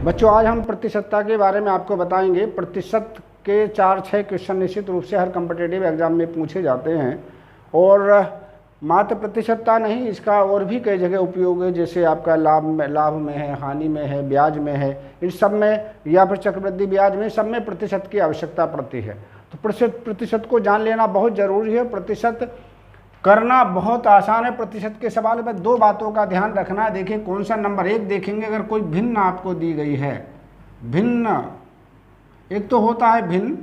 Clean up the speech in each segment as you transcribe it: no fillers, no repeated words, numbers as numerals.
बच्चों, आज हम प्रतिशतता के बारे में आपको बताएंगे। प्रतिशत के 4-6 क्वेश्चन निश्चित रूप से हर कम्पिटिटिव एग्जाम में पूछे जाते हैं और मात्र प्रतिशतता नहीं, इसका और भी कई जगह उपयोग है, जैसे आपका लाभ में है, हानि में है, ब्याज में है, इन सब में, या फिर चक्रवृद्धि ब्याज में, सब में प्रतिशत की आवश्यकता पड़ती है। तो प्रतिशत को जान लेना बहुत ज़रूरी है। प्रतिशत करना बहुत आसान है। प्रतिशत के सवाल में दो बातों का ध्यान रखना है। देखिए कौन सा नंबर एक देखेंगे, अगर कोई भिन्न आपको दी गई है, भिन्न, एक तो होता है भिन्न,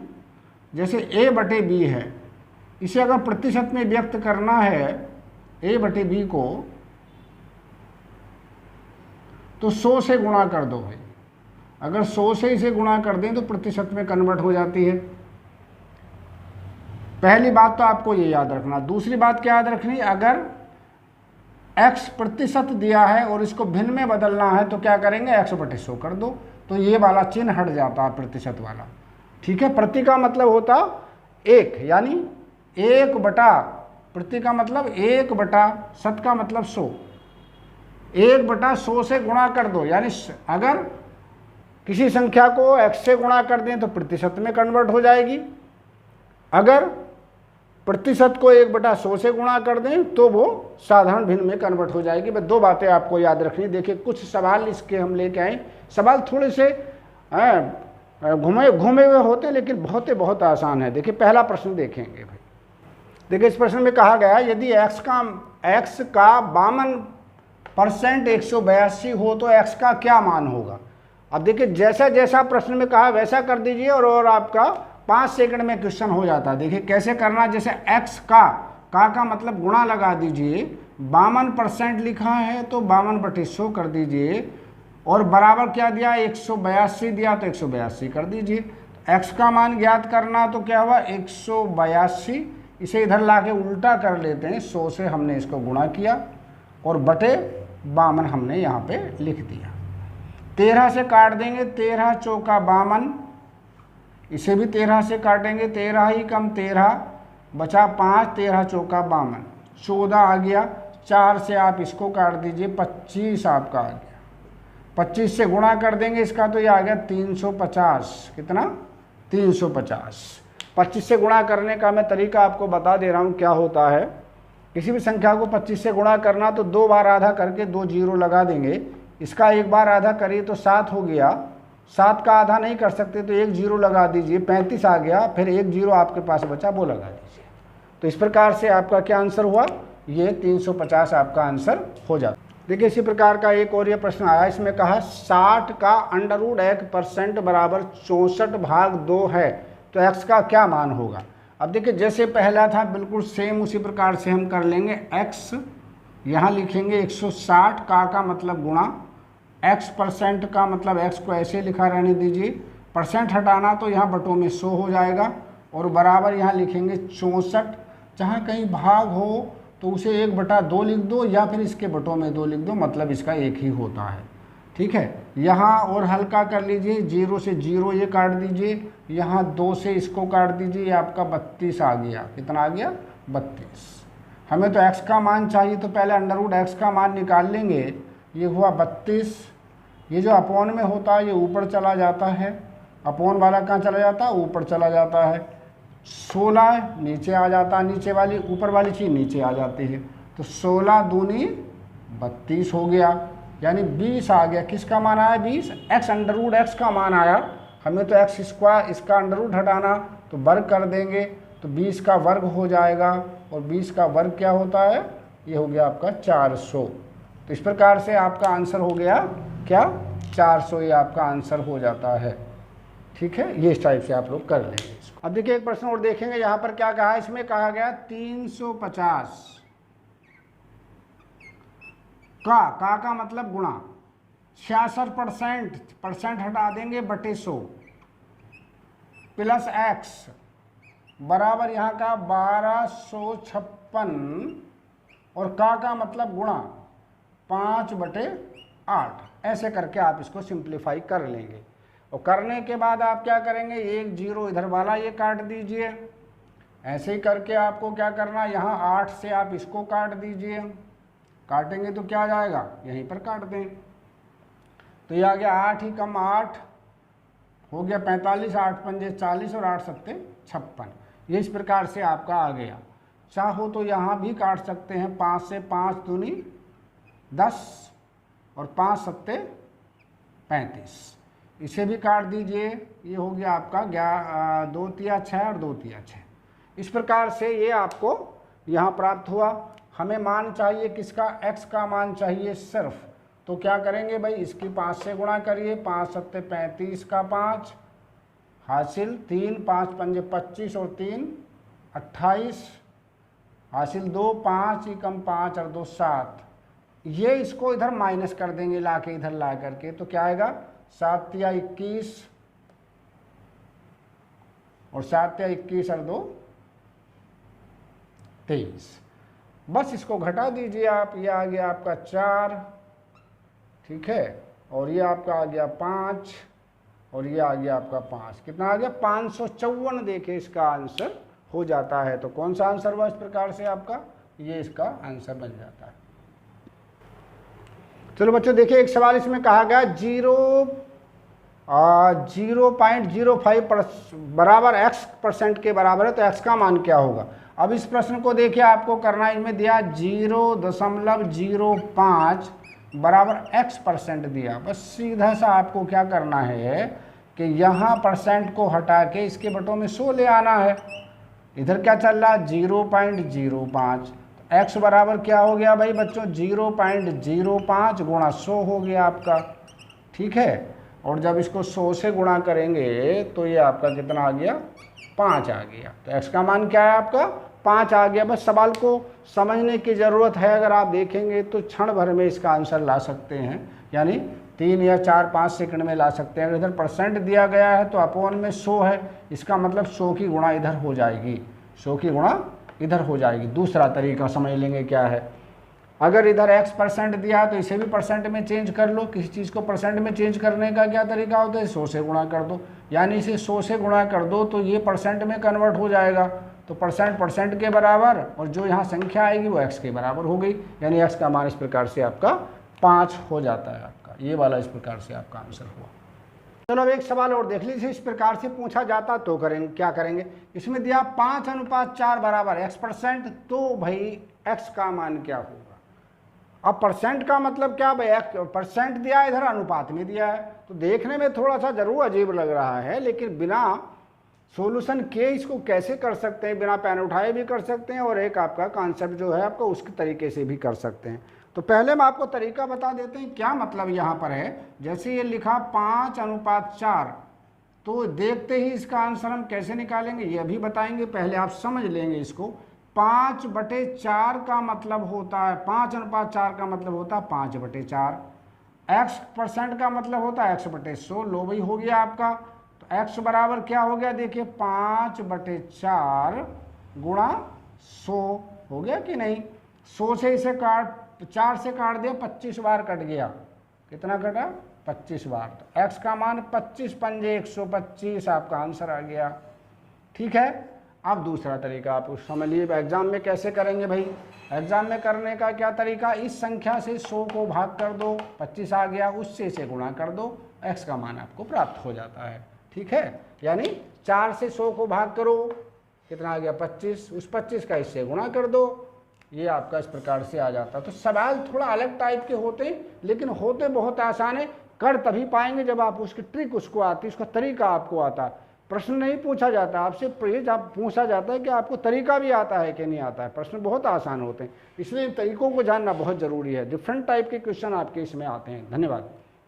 जैसे a/b है, इसे अगर प्रतिशत में व्यक्त करना है a/b को, तो 100 से गुणा कर दो भाई। अगर 100 से इसे गुणा कर दें तो प्रतिशत में कन्वर्ट हो जाती है। पहली बात तो आपको ये याद रखना। दूसरी बात क्या याद रखनी, अगर x प्रतिशत दिया है और इसको भिन्न में बदलना है तो क्या करेंगे, x/100 कर दो, तो ये वाला चिन्ह हट जाता है प्रतिशत वाला। ठीक है। प्रति का मतलब होता 1, यानी 1/, प्रति का मतलब 1/, शत का मतलब 100, 1/100 से गुणा कर दो, यानी अगर किसी संख्या को x से गुणा कर दें तो प्रतिशत में कन्वर्ट हो जाएगी, अगर प्रतिशत को 1/100 से गुणा कर दें तो वो साधारण भिन्न में कन्वर्ट हो जाएगी। बस दो बातें आपको याद रखनी। देखिए कुछ सवाल इसके हम लेके आए, सवाल थोड़े से घूमे हुए होते हैं लेकिन बहुत आसान है। देखिए पहला प्रश्न देखेंगे भाई। देखिए इस प्रश्न में कहा गया, यदि x का 52% 182 हो तो x का क्या मान होगा। अब देखिए जैसा जैसा प्रश्न में कहा वैसा कर दीजिए और आपका 5 सेकंड में क्वेश्चन हो जाता है। देखिए कैसे करना, जैसे x का मतलब गुणा लगा दीजिए, 52% लिखा है तो 52/100 कर दीजिए, और बराबर क्या दिया, 182 दिया तो 182 कर दीजिए। x का मान ज्ञात करना तो क्या हुआ, 182, इसे इधर लाके उल्टा कर लेते हैं, 100 से हमने इसको गुणा किया और बटे 52 हमने यहाँ पे लिख दिया। 13 से काट देंगे, 13 चौका 52, इसे भी 13 से काटेंगे, 13 ही कम 13 बचा 5, 13 चौका 52, 14 आ गया। 4 से आप इसको काट दीजिए, 25 आपका आ गया। 25 से गुणा कर देंगे इसका तो ये आ गया 350। कितना, 350। 25 से गुणा करने का मैं तरीका आपको बता दे रहा हूँ क्या होता है। किसी भी संख्या को 25 से गुणा करना तो 2 बार आधा करके 2 जीरो लगा देंगे। इसका एक बार आधा करिए तो 7 हो गया, 7 का आधा नहीं कर सकते तो 1 जीरो लगा दीजिए, 35 आ गया, फिर 1 जीरो आपके पास बचा वो लगा दीजिए। तो इस प्रकार से आपका क्या आंसर हुआ, ये 350 आपका आंसर हो जाता। देखिए इसी प्रकार का एक और ये प्रश्न आया, इसमें कहा 60 का √1% बराबर 64/2 है तो x का क्या मान होगा। अब देखिए जैसे पहला था बिल्कुल सेम उसी प्रकार से हम कर लेंगे। x यहाँ लिखेंगे 160, का मतलब गुणा, x% का मतलब x को ऐसे लिखा रहने दीजिए, परसेंट हटाना तो यहाँ बटों में 100 हो जाएगा, और बराबर यहाँ लिखेंगे 64। जहाँ कहीं भाग हो तो उसे 1/2 लिख दो या फिर इसके बटों में 2 लिख दो, मतलब इसका एक ही होता है। ठीक है। यहाँ और हल्का कर लीजिए, 0 से 0 ये काट दीजिए, यहाँ 2 से इसको काट दीजिए, ये आपका 32 आ गया। कितना आ गया, 32। हमें तो x का मान चाहिए तो पहले √x का मान निकाल लेंगे। ये हुआ 32, ये जो अपॉन में होता है ये ऊपर चला जाता है, अपॉन वाला कहाँ चला जाता है, ऊपर चला जाता है। 16 नीचे आ जाता है, नीचे वाली, ऊपर वाली चीज़ नीचे आ जाती है, तो 16 दूनी 32 हो गया, यानी 20 आ गया। किसका मान आया, 20, x का मान आया। हमें तो x² इसका अंडर हटाना तो वर्ग कर देंगे, तो 20 का वर्ग हो जाएगा, और 20 का वर्ग क्या होता है, ये हो गया आपका 400। तो इस प्रकार से आपका आंसर हो गया क्या, 400, ये आपका आंसर हो जाता है। ठीक है, ये इस टाइप से आप लोग कर लेंगे इसको। अब देखिए एक प्रश्न और देखेंगे, यहाँ पर क्या कहा है, इसमें कहा गया 350 का मतलब गुणा, 66%, परसेंट हटा देंगे, बटे 100, प्लस x बराबर यहाँ का 1256, और का मतलब गुणा 5/8। ऐसे करके आप इसको सिंप्लीफाई कर लेंगे, और करने के बाद आप क्या करेंगे, 1 जीरो इधर वाला ये काट दीजिए। ऐसे ही करके आपको क्या करना, यहाँ 8 से आप इसको काट दीजिए, काटेंगे तो क्या आ जाएगा, यहीं पर काट दें। तो ये आ गया 8 ही कम 8 हो गया 45, 8 पंजे 40 और 8 सत्ते 56। ये इस प्रकार से आपका आ गया। चाहो तो यहाँ भी काट सकते हैं, 5 से 5 दूनी 10 और 5 सत्ते 35, इसे भी काट दीजिए। ये हो गया आपका 2 तिया 6 और 2 तिया 6। इस प्रकार से ये आपको यहाँ प्राप्त हुआ। हमें मान चाहिए किसका, x का मान चाहिए सिर्फ, तो क्या करेंगे भाई, इसकी 5 से गुणा करिए, 5 सत्ते 35 का 5 हासिल 3, 5 पंजे 25 और 3 28 हासिल 2, 5 ही कम 5 और 2 7। ये इसको इधर माइनस कर देंगे ला के, इधर ला करके, तो क्या आएगा 7 तिया 21 और 7 तिया 21 और 2 23। बस इसको घटा दीजिए आप, ये आ गया आपका 4, ठीक है, और ये आपका आ गया 5 और ये आ गया आपका 5। कितना आ गया 554। देखिए इसका आंसर हो जाता है। तो कौन सा आंसर हुआ इस प्रकार से आपका, ये इसका आंसर बन जाता है। चलो बच्चों देखिए, एक सवाल इसमें कहा गया 0.05 बराबर x% के बराबर है, तो x का मान क्या होगा। अब इस प्रश्न को देखिए, आपको करना है, इनमें दिया 0.05 बराबर x% दिया। बस सीधा सा आपको क्या करना है कि यहाँ परसेंट को हटा के इसके बटों में 100 ले आना है। इधर क्या चल रहा है 0.05, x बराबर क्या हो गया भाई बच्चों 0.05 गुणा 100 हो गया आपका, ठीक है। और जब इसको 100 से गुणा करेंगे तो ये आपका कितना आ गया 5 आ गया। तो x का मान क्या है आपका 5 आ गया। बस सवाल को समझने की ज़रूरत है, अगर आप देखेंगे तो क्षण भर में इसका आंसर ला सकते हैं, यानी 3 या 4-5 सेकंड में ला सकते हैं। अगर इधर परसेंट दिया गया है तो अपॉन में 100 है, इसका मतलब 100 की गुणा इधर हो जाएगी, 100 की गुणा इधर हो जाएगी। दूसरा तरीका समझ लेंगे क्या है, अगर इधर x% दिया तो इसे भी परसेंट में चेंज कर लो। किसी चीज़ को परसेंट में चेंज करने का क्या तरीका होता है, 100 से गुणा कर दो, यानी इसे 100 से गुणा कर दो तो ये परसेंट में कन्वर्ट हो जाएगा। तो परसेंट के बराबर और जो यहाँ संख्या आएगी वो x के बराबर हो गई, यानी x का मान इस प्रकार से आपका 5 हो जाता है। आपका ये वाला इस प्रकार से आपका आंसर हुआ। चलो अब एक सवाल और देख लीजिए, इस प्रकार से पूछा जाता तो करेंगे क्या करेंगे। इसमें दिया 5:4 बराबर x%, तो भाई x का मान क्या होगा। अब परसेंट का मतलब क्या भाई, परसेंट दिया इधर अनुपात में दिया है, तो देखने में थोड़ा सा जरूर अजीब लग रहा है, लेकिन बिना सॉल्यूशन के इसको कैसे कर सकते हैं, बिना पेन उठाए भी कर सकते हैं और एक आपका कॉन्सेप्ट जो है आपका उसके तरीके से भी कर सकते हैं। तो पहले हम आपको तरीका बता देते हैं क्या मतलब यहाँ पर है। जैसे ये लिखा 5:4, तो देखते ही इसका आंसर हम कैसे निकालेंगे ये भी बताएंगे, पहले आप समझ लेंगे इसको। 5/4 का मतलब होता है 5:4 का मतलब होता है 5/4, x% का मतलब होता है x/100। लो भाई हो गया आपका, तो x बराबर क्या हो गया देखिए 5/4 गुणा 100 हो गया कि नहीं। 100 से इसे 4 से काट दिया, 25 बार कट गया, कितना कटा 25 बार। तो x का मान 25 पंजे 125 आपका आंसर आ गया, ठीक है। अब दूसरा तरीका आप समझ लीजिए, एग्जाम में कैसे करेंगे भाई। एग्जाम में करने का क्या तरीका, इस संख्या से 100 को भाग कर दो, 25 आ गया, उससे इसे गुणा कर दो, x का मान आपको प्राप्त हो जाता है, ठीक है। यानी 4 से 100 को भाग करो, कितना आ गया 25, उस 25 का इससे गुणा कर दो, ये आपका इस प्रकार से आ जाता है। तो सवाल थोड़ा अलग टाइप के होते हैं, लेकिन होते बहुत आसान है। कर तभी पाएंगे जब आप उसकी ट्रिक उसको आती, उसका तरीका आपको आता है। प्रश्न नहीं पूछा जाता आपसे, पूछा जाता है कि आपको तरीका भी आता है कि नहीं आता है। प्रश्न बहुत आसान होते हैं, इसलिए इन तरीकों को जानना बहुत ज़रूरी है। डिफरेंट टाइप के क्वेश्चन आपके इसमें आते हैं। धन्यवाद।